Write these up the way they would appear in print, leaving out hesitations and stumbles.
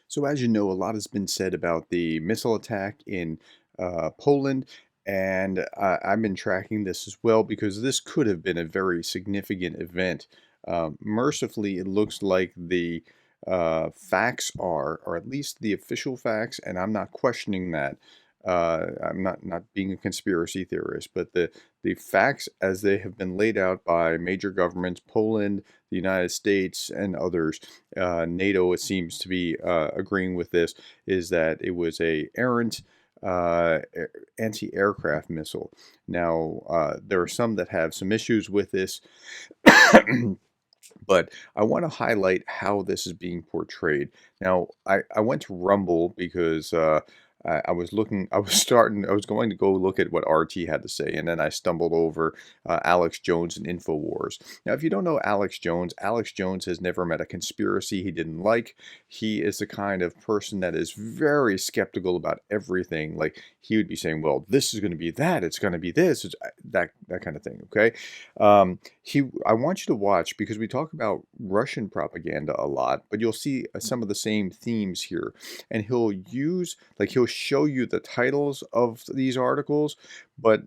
So, as you know, a lot has been said about the missile attack in Poland, and I've been tracking this as well because this could have been a very significant event. Mercifully, it looks like the facts are, or at least the official facts, and I'm not questioning that. I'm not being a conspiracy theorist, but the facts as they have been laid out by major governments, Poland, the United States, and others. NATO, it seems to be agreeing with this, is that it was a errant uh, anti-aircraft missile. Now, there are some that have some issues with this, but I want to highlight how this is being portrayed. Now, I went to Rumble because I was looking, I was going to go look at what RT had to say, and then I stumbled over Alex Jones and InfoWars. Now, if you don't know Alex Jones has never met a conspiracy he didn't like. He is the kind of person that is very skeptical about everything. Like, he would be saying, well, this is going to be that, it's going to be this, it's that kind of thing, okay? I want you to watch because we talk about Russian propaganda a lot, but you'll see some of the same themes here. And he'll show you the titles of these articles, but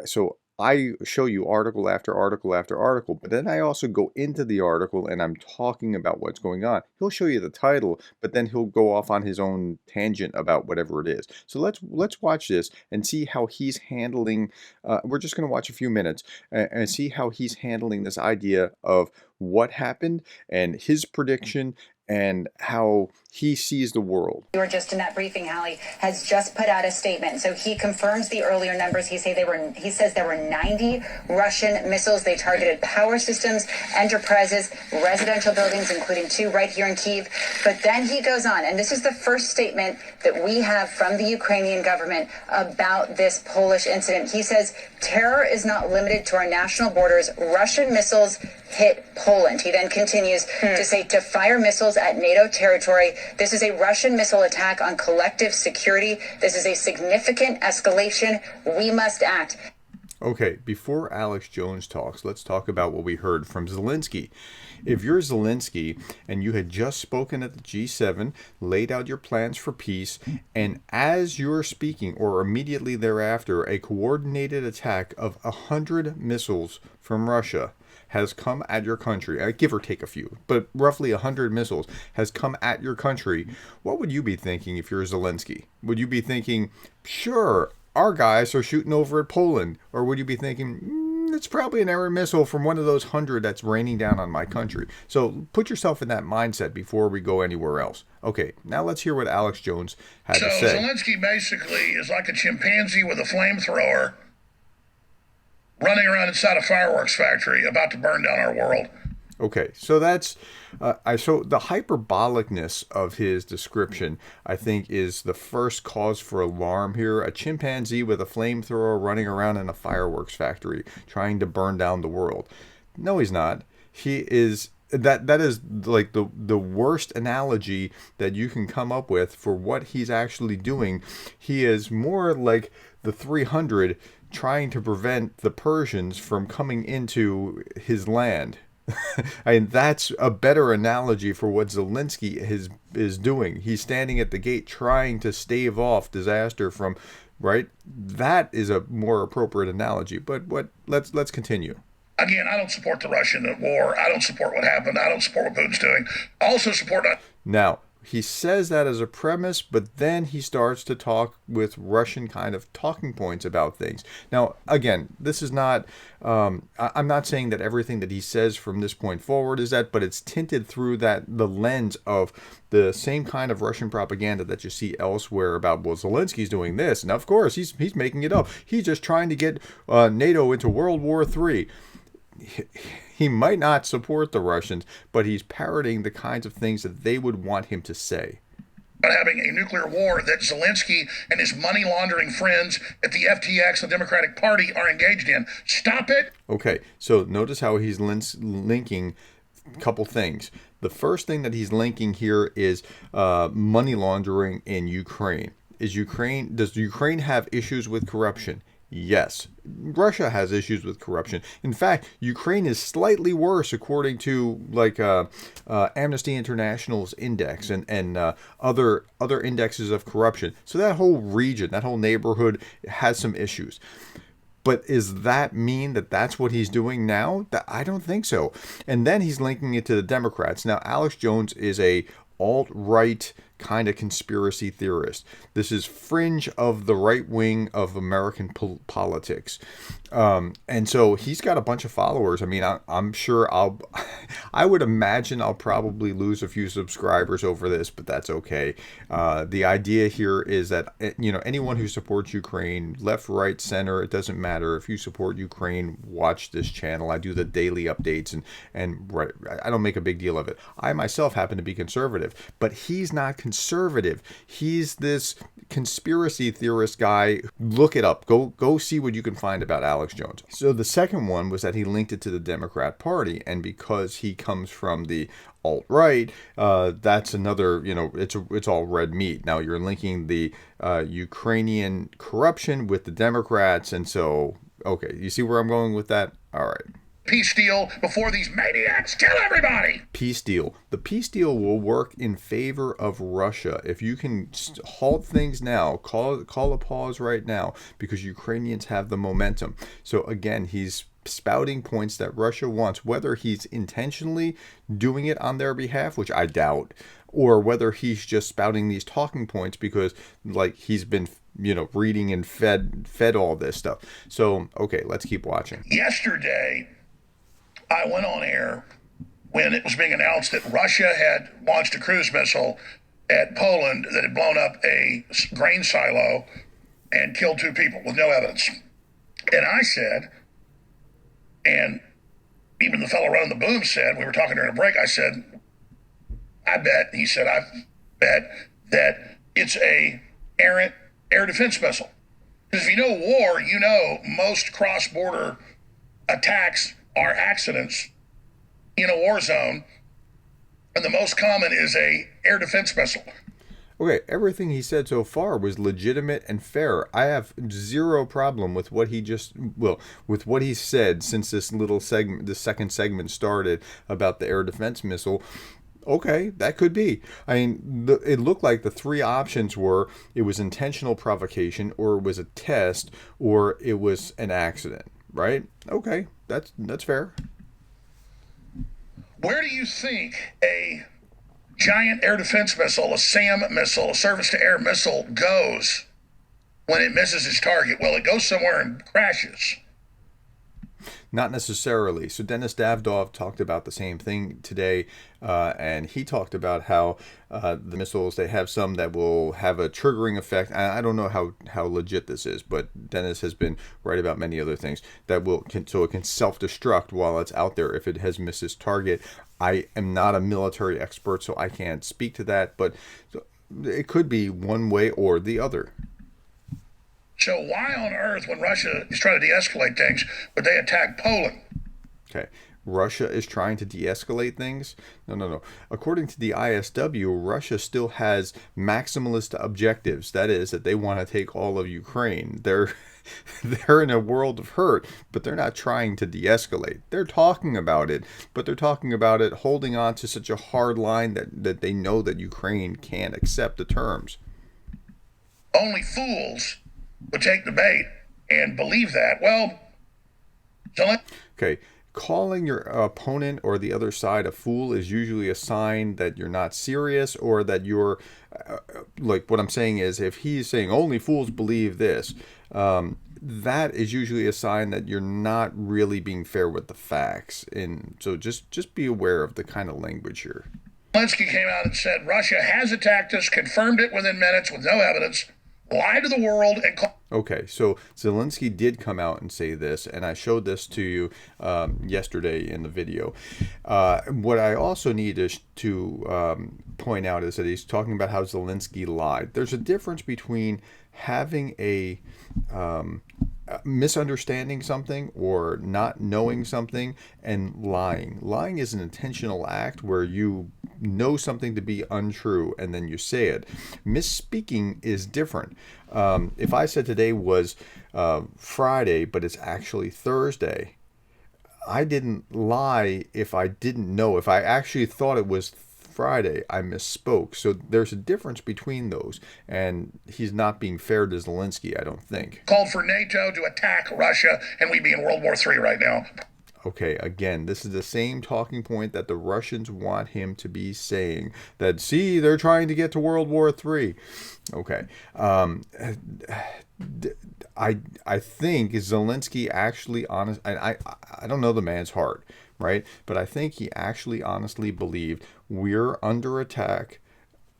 so I show you article after article after article, but then I also go into the article and I'm talking about what's going on. He'll show you the title, but then he'll go off on his own tangent about whatever it is. So let's watch this and see how he's handling. We're just going to watch a few minutes and see how he's handling this idea of what happened and his prediction and how he sees the world. We were just in that briefing. Hallie has just put out a statement. So he confirms the earlier numbers. He says there were 90 Russian missiles. They targeted power systems, enterprises, residential buildings, including 2 right here in Kyiv. But then he goes on, and this is the first statement that we have from the Ukrainian government about this Polish incident. He says, terror is not limited to our national borders. Russian missiles hit Poland. He then continues to say to fire missiles at NATO territory. This is a Russian missile attack on collective security. This is a significant escalation. We must act. Okay, before Alex Jones talks, let's talk about what we heard from Zelensky. If you're Zelensky and you had just spoken at the G7, laid out your plans for peace, and as you're speaking or immediately thereafter, a coordinated attack of 100 missiles from Russia has come at your country, give or take a few, but roughly 100 missiles has come at your country, what would you be thinking if you're Zelensky? Would you be thinking, sure, our guys are shooting over at Poland? Or would you be thinking, it's probably an errant missile from one of those 100 that's raining down on my country? So put yourself in that mindset before we go anywhere else. Okay, now let's hear what Alex Jones had to say. So Zelensky basically is like a chimpanzee with a flamethrower running around inside a fireworks factory about to burn down our world. Okay, so that's so the hyperbolicness of his description, I think, is the first cause for alarm here. A chimpanzee with a flamethrower running around in a fireworks factory trying to burn down the world. No, he's not. He is that is like the worst analogy that you can come up with for what he's actually doing. He is more like the 300 trying to prevent the Persians from coming into his land. And that's a better analogy for what Zelensky is doing. He's standing at the gate trying to stave off disaster from, right? That is a more appropriate analogy. But let's continue. Again, I don't support the Russian war. I don't support what happened. I don't support what Putin's doing. I also support... Now, he says that as a premise, but then he starts to talk with Russian kind of talking points about things. Now, again, this is not, I'm not saying that everything that he says from this point forward is that, but it's tinted through the lens of the same kind of Russian propaganda that you see elsewhere about, well, Zelensky's doing this, and of course, he's making it up. He's just trying to get NATO into World War III. He might not support the Russians, but he's parroting the kinds of things that they would want him to say. Having a nuclear war that Zelensky and his money laundering friends at the FTX and the Democratic Party are engaged in. Stop it. Okay, so notice how he's linking a couple things. The first thing that he's linking here is money laundering in Ukraine. Does Ukraine have issues with corruption? Yes, Russia has issues with corruption. In fact, Ukraine is slightly worse according to Amnesty International's index and other indexes of corruption. So that whole region, that whole neighborhood has some issues. But is that mean that that's what he's doing now? I don't think so. And then he's linking it to the Democrats. Now, Alex Jones is a alt-right kind of conspiracy theorist. This is fringe of the right wing of American politics. And so he's got a bunch of followers. I mean, I'm sure I would imagine I'll probably lose a few subscribers over this, but that's okay. The idea here is that, anyone who supports Ukraine, left, right, center, it doesn't matter. If you support Ukraine, watch this channel. I do the daily updates and I don't make a big deal of it. I myself happen to be conservative, but he's not conservative. He's this conspiracy theorist guy. Look it up. Go see what you can find about Alex Jones. So the second one was that he linked it to the Democrat Party, and because he comes from the alt-right, that's another, it's all red meat. Now you're linking the Ukrainian corruption with the Democrats, and so, okay, you see where I'm going with that? All right. Peace deal before these maniacs kill everybody. Peace deal. The peace deal will work in favor of Russia if you can halt things now. Call a pause right now because Ukrainians have the momentum. So again, he's spouting points that Russia wants, whether he's intentionally doing it on their behalf, which I doubt, or whether he's just spouting these talking points because he's been reading and fed all this stuff. So okay, let's keep watching. Yesterday I went on air when it was being announced that Russia had launched a cruise missile at Poland that had blown up a grain silo and killed 2 people with no evidence. And I said, and even the fellow running the boom said, we were talking during a break, I said, I bet, he said, I bet that it's a errant air defense missile. Because if you know war, most cross-border attacks are accidents in a war zone, and the most common is a air defense missile. Okay, everything he said so far was legitimate and fair. I have zero problem with what with what he said since this little segment, the second segment started about the air defense missile. Okay, that could be. I mean, it looked like the 3 options were it was intentional provocation, or it was a test, or it was an accident, right? Okay, that's fair. Where do you think a giant air defense missile, a SAM missile, a surface-to-air missile, goes when it misses its target? Well, it goes somewhere and crashes. Not necessarily. So Dennis Davdov talked about the same thing today, and he talked about how the missiles, they have some that will have a triggering effect. I don't know how legit this is, but Dennis has been right about many other things that so it can self-destruct while it's out there if it has missed its target. I am not a military expert, so I can't speak to that, but it could be one way or the other. So why on earth, when Russia is trying to de-escalate things, would they attack Poland? Okay. Russia is trying to de-escalate things? No. According to the ISW, Russia still has maximalist objectives. That is, that they want to take all of Ukraine. They're in a world of hurt, but they're not trying to de-escalate. They're talking about it, but they're talking about it holding on to such a hard line that they know that Ukraine can't accept the terms. Only fools would take the bait and believe that. Well, okay. Calling your opponent or the other side a fool is usually a sign that you're not serious, or that you're what I'm saying is, if he's saying only fools believe this, that is usually a sign that you're not really being fair with the facts. And so just be aware of the kind of language here. Zelensky came out and said Russia has attacked us, confirmed it within minutes with no evidence, lied to the world, and okay, so Zelensky did come out and say this, and I showed this to you yesterday in the video. What I also need to point out is that he's talking about how Zelensky lied. There's a difference between having a misunderstanding something or not knowing something and lying. Lying is an intentional act where you know something to be untrue and then you say it. Misspeaking is different. If I said today was Friday, but it's actually Thursday, I didn't lie if I didn't know. If I actually thought it was Friday, I misspoke. So there's a difference between those. And he's not being fair to Zelensky, I don't think. Called for NATO to attack Russia, and we'd be in World War III right now. Okay, again, this is the same talking point that the Russians want him to be saying. That, see, they're trying to get to World War III. Okay. I think Zelensky actually honest. I don't know the man's heart, right? But I think he actually honestly believed we're under attack.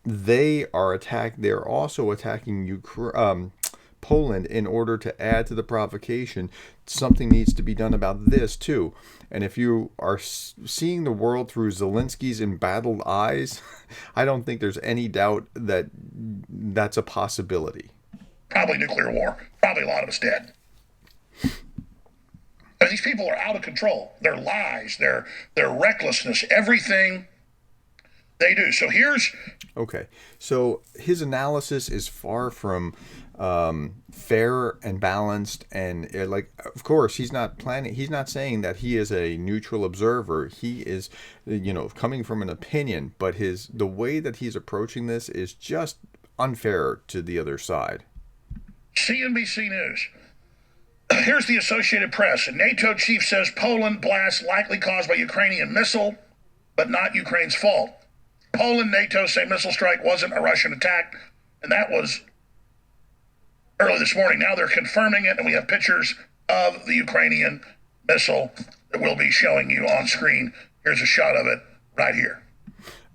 They are attacked. They're also attacking Ukraine. Poland in order to add to the provocation. Something needs to be done about this too. And if you are seeing the world through Zelensky's embattled eyes, I don't think there's any doubt that that's a possibility. Probably nuclear war. Probably a lot of us dead. I mean, these people are out of control. Their lies, their recklessness, everything they do. So here's okay. So his analysis is far from fair and balanced, and like, of course, he's not saying that he is a neutral observer. He is, coming from an opinion, but the way that he's approaching this is just unfair to the other side. CNBC News. Here's the Associated Press. A NATO chief says Poland blast likely caused by Ukrainian missile, but not Ukraine's fault. Poland, NATO say missile strike wasn't a Russian attack, and that was early this morning. Now they're confirming it, and we have pictures of the Ukrainian missile that we'll be showing you on screen. Here's a shot of it right here.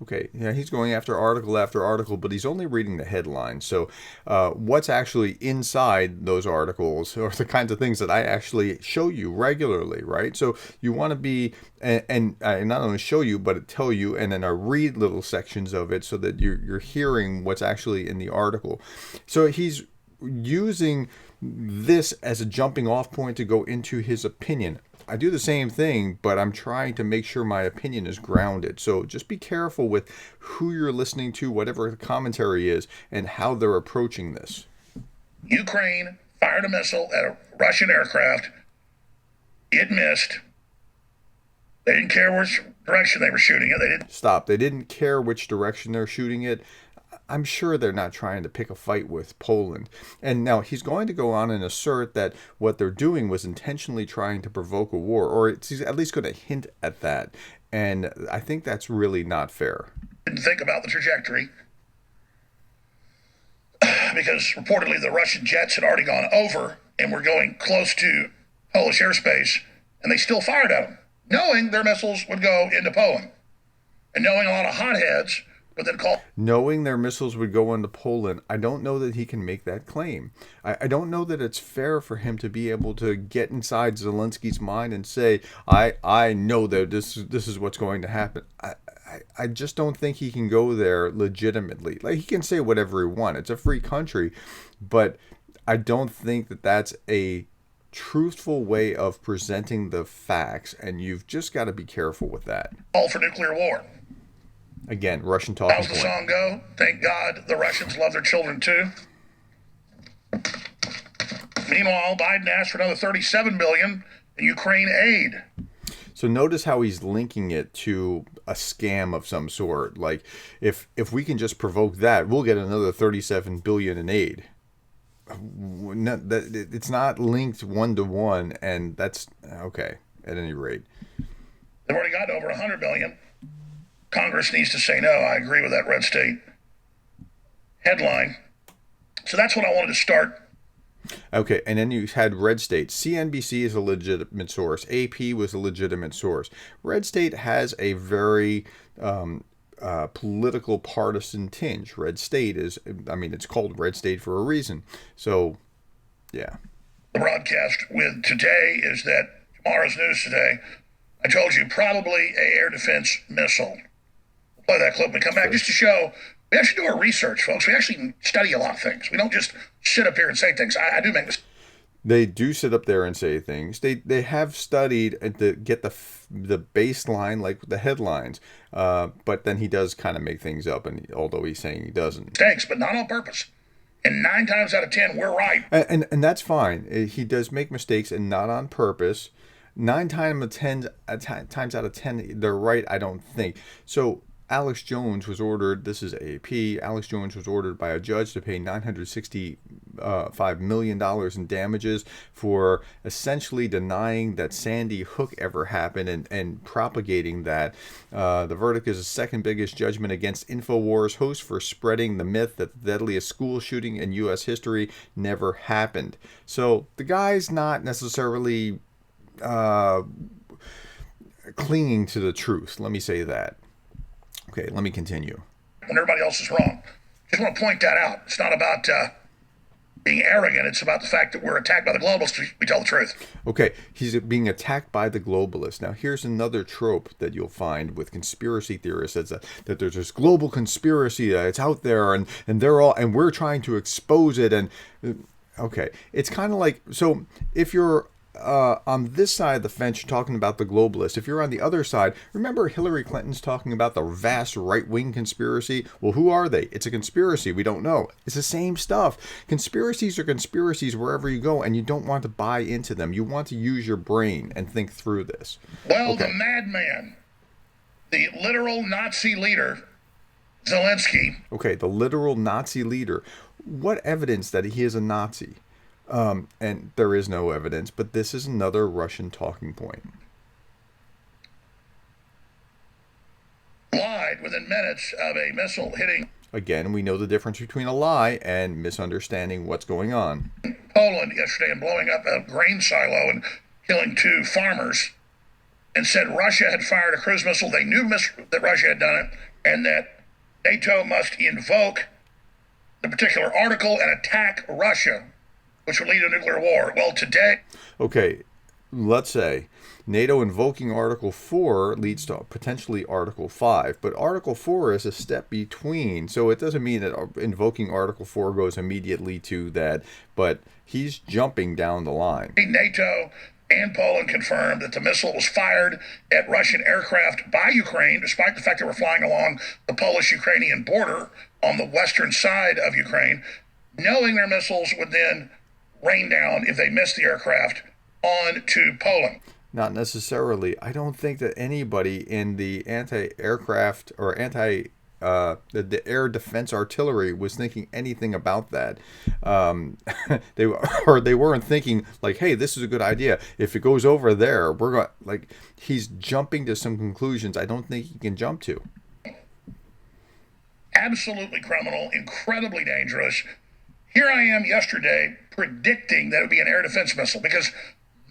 Okay, yeah, he's going after article after article, but he's only reading the headline. So what's actually inside those articles are the kinds of things that I actually show you regularly, right? So you want to be, and not only show you, but tell you, and then I read little sections of it so that you're hearing what's actually in the article. So he's using this as a jumping off point to go into his opinion. I do the same thing, but I'm trying to make sure my opinion is grounded. So just be careful with who you're listening to, whatever the commentary is, and how they're approaching this. Ukraine fired a missile at a Russian aircraft. It missed. They didn't care which direction they were shooting it. Stop. They didn't care which direction they're shooting it. I'm sure they're not trying to pick a fight with Poland. And now he's going to go on and assert that what they're doing was intentionally trying to provoke a war, or he's at least going to hint at that. And I think that's really not fair. Didn't think about the trajectory because reportedly the Russian jets had already gone over and were going close to Polish airspace, and they still fired at them, knowing their missiles would go into Poland. And knowing a lot of hotheads, knowing their missiles would go into Poland, I don't know that he can make that claim. I don't know that it's fair for him to be able to get inside Zelensky's mind and say, I know that this is what's going to happen. I just don't think he can go there legitimately. Like, he can say whatever he wants. It's a free country, but I don't think that that's a truthful way of presenting the facts, and you've just got to be careful with that. All for nuclear war. Again, Russian talking How's the point. song go? Thank God the Russians love their children too. Meanwhile, Biden asked for another $37 billion in Ukraine aid. So notice how he's linking it to a scam of some sort. Like, if we can just provoke that, we'll get another $37 billion in aid. It's not linked one-to-one, and that's okay at any rate. They've already gotten over $100 billion. Congress needs to say no. I agree with that red state headline. So that's what I wanted to start. Okay, and then you had Red State. CNBC is a legitimate source. AP was a legitimate source. Red State has a very political partisan tinge. Red State is, it's called Red State for a reason. So, yeah. The broadcast with today is that tomorrow's news today, I told you, probably a air defense missile. Play that clip and come back just to show we actually do our research, folks. We actually study a lot of things. We don't just sit up here and say things. I do make mistakes. They do sit up there and say things. They have studied and to get the baseline, like the headlines. But then he does kind of make things up, and although he's saying he doesn't, Mistakes, but not on purpose. And 9 times out of 10, we're right. and that's fine. He does make mistakes, and not on purpose. Nine times out of 10, they're right. I don't think so. Alex Jones was ordered. This is AP. Alex Jones was ordered by a judge to pay $965 million in damages for essentially denying that Sandy Hook ever happened and propagating that. The verdict is the second biggest judgment against InfoWars hosts for spreading the myth that the deadliest school shooting in U.S. history never happened. So the guy's not necessarily clinging to the truth. Let me say that. Okay, let me continue. When everybody else is wrong. Just want to point that out. It's not about being arrogant. It's about the fact that we're attacked by the globalists. We tell the truth. Okay, he's being attacked by the globalists. Now, here's another trope that you'll find with conspiracy theorists: that there's this global conspiracy that's out there, and we're trying to expose it. And okay, it's kind of like, so if you're on this side of the fence, you're talking about the globalists. If you're on the other side, remember Hillary Clinton's talking about the vast right-wing conspiracy? Well, who are they? It's a conspiracy. We don't know. It's the same stuff. Conspiracies are conspiracies wherever you go, and you don't want to buy into them. You want to use your brain and think through this. Well, okay. The madman, the literal Nazi leader, Zelensky. Okay, the literal Nazi leader. What evidence that he is a Nazi? And there is no evidence, but this is another Russian talking point. Lied within minutes of a missile hitting. Again, we know the difference between a lie and misunderstanding what's going on. Poland yesterday and blowing up a grain silo and killing 2 farmers, and said Russia had fired a cruise missile. They knew that Russia had done it, and that NATO must invoke the particular article and attack Russia, which would lead to a nuclear war. Well, today... Okay, let's say NATO invoking Article 4 leads to potentially Article 5, but Article 4 is a step between, so it doesn't mean that invoking Article 4 goes immediately to that, but he's jumping down the line. NATO and Poland confirmed that the missile was fired at Russian aircraft by Ukraine, despite the fact they were flying along the Polish-Ukrainian border on the western side of Ukraine, knowing their missiles would then rain down if they missed the aircraft on to Poland. Not necessarily. I don't think that anybody in the anti-aircraft or the air defense artillery was thinking anything about that. They weren't thinking like, hey, this is a good idea. If it goes over there, we're going, like, he's jumping to some conclusions I don't think he can jump to. Absolutely criminal, incredibly dangerous. Here I am yesterday predicting that it would be an air defense missile because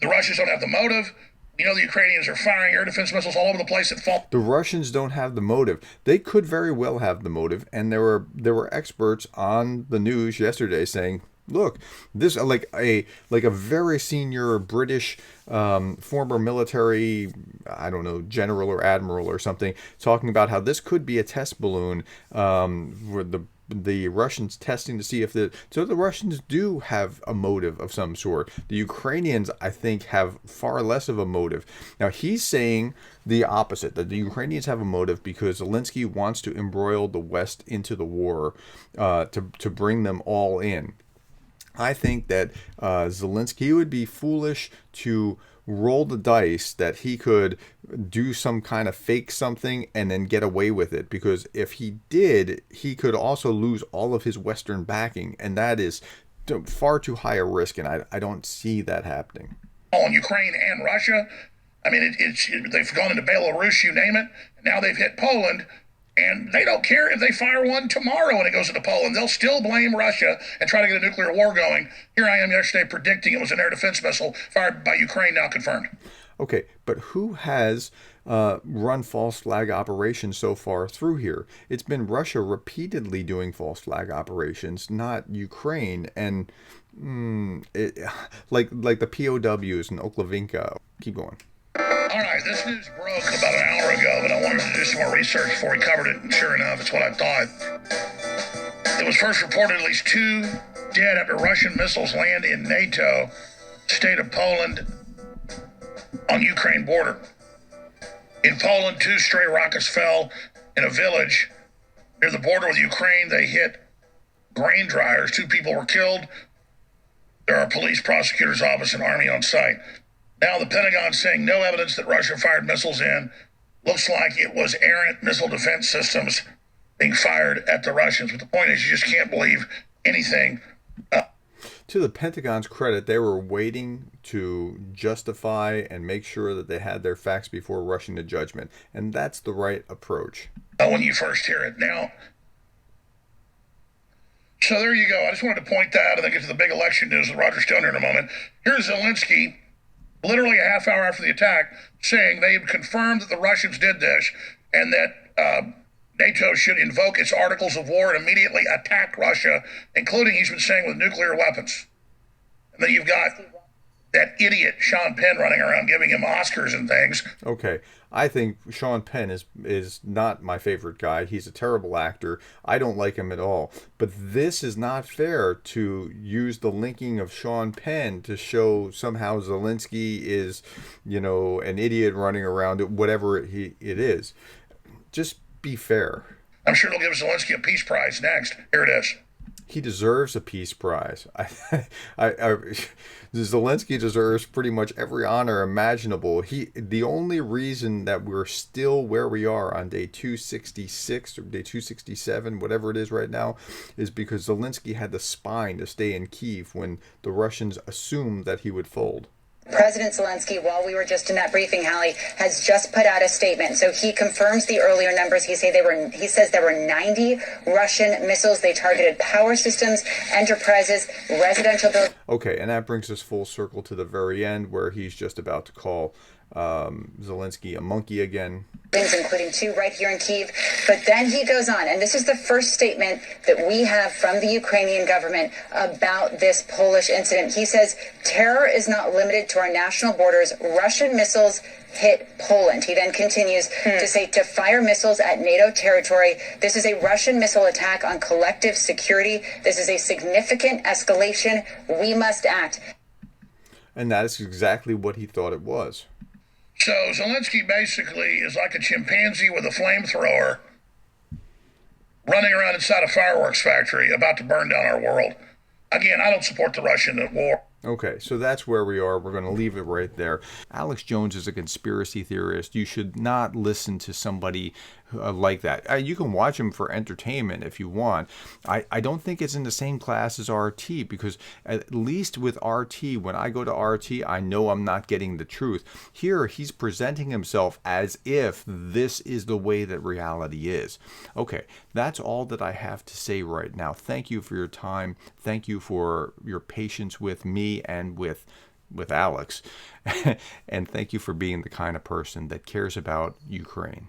the Russians don't have the motive. You know, the Ukrainians are firing air defense missiles all over the place that fall. The Russians don't have the motive. They could very well have the motive, and there were experts on the news yesterday saying, look, this like a very senior British former military, I don't know, general or admiral or something, talking about how this could be a test balloon for the Russians testing to see if the Russians do have a motive of some sort. The Ukrainians, I think, have far less of a motive. Now, he's saying the opposite, that the Ukrainians have a motive because Zelensky wants to embroil the West into the war to bring them all in. I think that Zelensky would be foolish to roll the dice that he could do some kind of fake something and then get away with it, because if he did, he could also lose all of his Western backing, and that is far too high a risk, and I don't see that happening. On Ukraine and Russia, I mean, they've gone into Belarus, you name it. Now they've hit Poland, and they don't care if they fire one tomorrow when it goes into Poland. They'll still blame Russia and try to get a nuclear war going. Here I am yesterday predicting it was an air defense missile fired by Ukraine, now confirmed. Okay, but who has run false flag operations so far through here? It's been Russia repeatedly doing false flag operations, not Ukraine. And like the POWs in Oklavinka. Keep going. All right, this news broke about an hour ago, but I wanted to do some more research before we covered it, and sure enough, it's what I thought. It was first reported at least 2 dead after Russian missiles land in NATO state of Poland on Ukraine border. In Poland, 2 stray rockets fell in a village near the border with Ukraine. They hit grain dryers. 2 people were killed. There are police, prosecutor's office, and army on site. Now the Pentagon saying no evidence that Russia fired missiles in. Looks like it was errant missile defense systems being fired at the Russians. But the point is, you just can't believe anything. To the Pentagon's credit, they were waiting to justify and make sure that they had their facts before rushing to judgment. And that's the right approach. When you first hear it. Now, so there you go. I just wanted to point that out and then get to the big election news with Roger Stone here in a moment. Here's Zelensky, literally a half hour after the attack, saying they had confirmed that the Russians did this and that NATO should invoke its articles of war and immediately attack Russia, including, he's been saying, with nuclear weapons. And then you've got that idiot Sean Penn running around giving him Oscars and things. Okay, I think Sean Penn is not my favorite guy. He's a terrible actor. I don't like him at all. But this is not fair to use the linking of Sean Penn to show somehow Zelensky is, an idiot running around it, whatever it is. Just be fair. I'm sure they'll give Zelensky a peace prize next. Here it is. He deserves a peace prize. Zelensky deserves pretty much every honor imaginable. The only reason that we're still where we are on day 266 or day 267, whatever it is right now, is because Zelensky had the spine to stay in Kyiv when the Russians assumed that he would fold. President Zelensky, while we were just in that briefing, Hallie, has just put out a statement. So he confirms the earlier numbers. He says there were 90 Russian missiles. They targeted power systems, enterprises, residential buildings. Okay, and that brings us full circle to the very end where he's just about to call Zelensky a monkey again. Including 2 right here in Kyiv. But then he goes on, and this is the first statement that we have from the Ukrainian government about this Polish incident. He says, terror is not limited to our national borders. Russian missiles hit Poland. He then continues to say, to fire missiles at NATO territory. This is a Russian missile attack on collective security. This is a significant escalation. We must act. And that is exactly what he thought it was. So Zelensky basically is like a chimpanzee with a flamethrower running around inside a fireworks factory about to burn down our world. Again, I don't support the Russian war. Okay, so that's where we are. We're going to leave it right there. Alex Jones is a conspiracy theorist. You should not listen to somebody like that. You can watch him for entertainment if you want. I don't think it's in the same class as RT, because at least with RT, when I go to RT, I know I'm not getting the truth. Here, he's presenting himself as if this is the way that reality is. Okay, that's all that I have to say right now. Thank you for your time. Thank you for your patience with me and with Alex. And thank you for being the kind of person that cares about Ukraine.